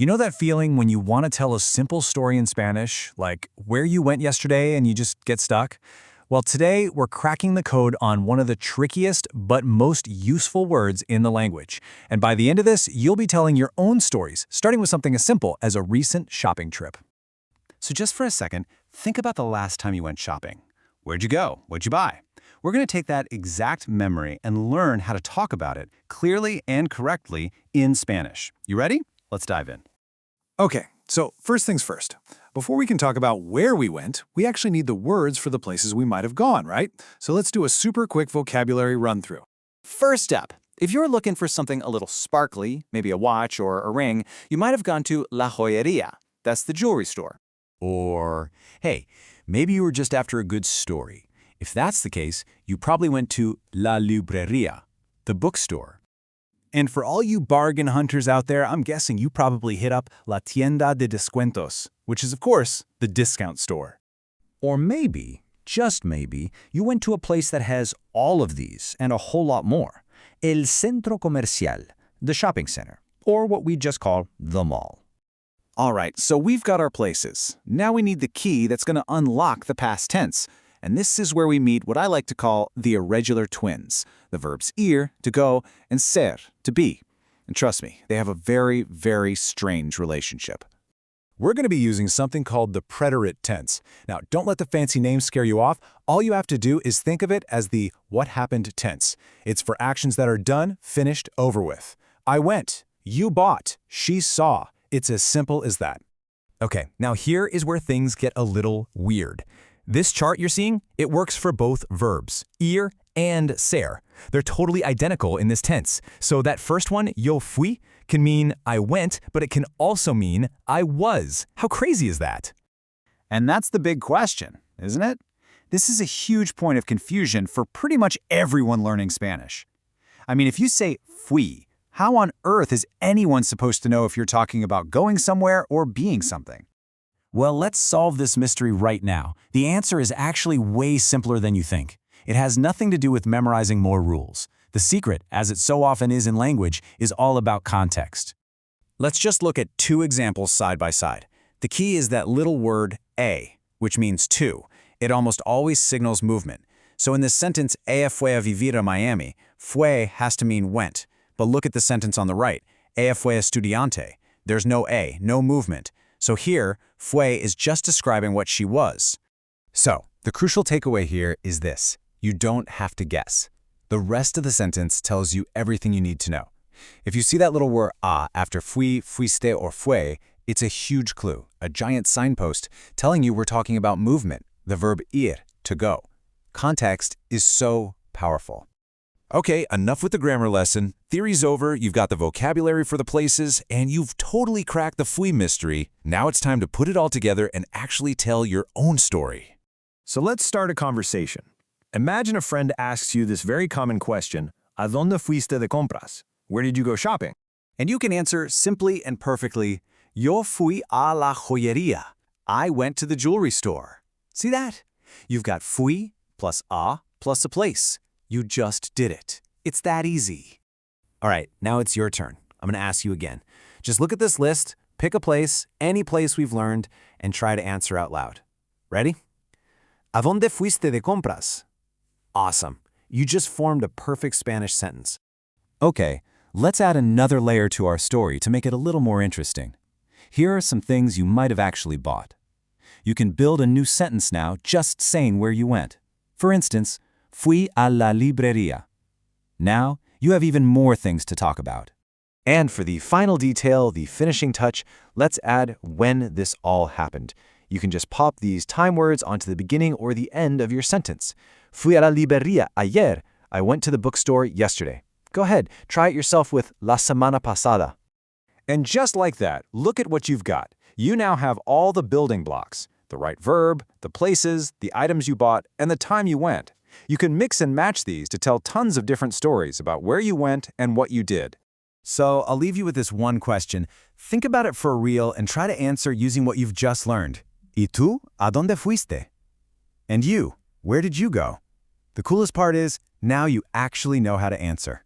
You know that feeling when you want to tell a simple story in Spanish, like where you went yesterday and you just get stuck? Well, today we're cracking the code on one of the trickiest but most useful words in the language. And by the end of this, you'll be telling your own stories, starting with something as simple as a recent shopping trip. So just for a second, think about the last time you went shopping. Where'd you go? What'd you buy? We're going to take that exact memory and learn how to talk about it clearly and correctly in Spanish. You ready? Let's dive in. Okay, so first things first. Before we can talk about where we went, we actually need the words for the places we might have gone, right? So let's do a super quick vocabulary run-through. First up, if you're looking for something a little sparkly, maybe a watch or a ring, you might have gone to La Joyería. That's the jewelry store. Or, hey, maybe you were just after a good story. If that's the case, you probably went to La Librería, the bookstore. And for all you bargain hunters out there, I'm guessing you probably hit up La Tienda de Descuentos, which is, of course, the discount store. Or maybe, just maybe, you went to a place that has all of these and a whole lot more. El Centro Comercial, the shopping center, or what we just call the mall. All right, so we've got our places. Now we need the key that's going to unlock the past tense. And this is where we meet what I like to call the irregular twins, the verbs ir, to go, and ser, to be. And trust me, they have a very, very strange relationship. We're going to be using something called the preterite tense. Now, don't let the fancy name scare you off. All you have to do is think of it as the what happened tense. It's for actions that are done, finished, over with. I went, you bought, she saw. It's as simple as that. Okay, now here is where things get a little weird. This chart you're seeing, it works for both verbs, ir and ser. They're totally identical in this tense. So that first one, yo fui, can mean I went, but it can also mean I was. How crazy is that? And that's the big question, isn't it? This is a huge point of confusion for pretty much everyone learning Spanish. I mean, if you say fui, how on earth is anyone supposed to know if you're talking about going somewhere or being something? Well, let's solve this mystery right now. The answer is actually way simpler than you think. It has nothing to do with memorizing more rules. The secret, as it so often is in language, is all about context. Let's just look at two examples side by side. The key is that little word a, which means to. It almost always signals movement. So in this sentence, ella fue a vivir a Miami, fue has to mean went. But look at the sentence on the right, ella fue estudiante. There's no a, no movement. So here, fue is just describing what she was. So, the crucial takeaway here is this. You don't have to guess. The rest of the sentence tells you everything you need to know. If you see that little word a after fui, fuiste, or fue, it's a huge clue, a giant signpost telling you we're talking about movement, the verb ir, to go. Context is so powerful. Okay, enough with the grammar lesson. Theory's over, you've got the vocabulary for the places, and you've totally cracked the fui mystery. Now it's time to put it all together and actually tell your own story. So let's start a conversation. Imagine a friend asks you this very common question, ¿A dónde fuiste de compras? Where did you go shopping? And you can answer simply and perfectly, yo fui a la joyería. I went to the jewelry store. See that? You've got fui plus a plus a place. You just did it. It's that easy. All right, now it's your turn. I'm going to ask you again. Just look at this list, pick a place, any place we've learned, and try to answer out loud. Ready? ¿A dónde fuiste de compras? Awesome. You just formed a perfect Spanish sentence. Okay, let's add another layer to our story to make it a little more interesting. Here are some things you might have actually bought. You can build a new sentence now just saying where you went. For instance, fui a la librería. Now, you have even more things to talk about. And for the final detail, the finishing touch, let's add when this all happened. You can just pop these time words onto the beginning or the end of your sentence. Fui a la librería ayer. I went to the bookstore yesterday. Go ahead, try it yourself with la semana pasada. And just like that, look at what you've got. You now have all the building blocks, the right verb, the places, the items you bought, and the time you went. You can mix and match these to tell tons of different stories about where you went and what you did. So I'll leave you with this one question. Think about it for real and try to answer using what you've just learned. ¿Y tú? ¿A dónde fuiste? And you? Where did you go? The coolest part is, now you actually know how to answer.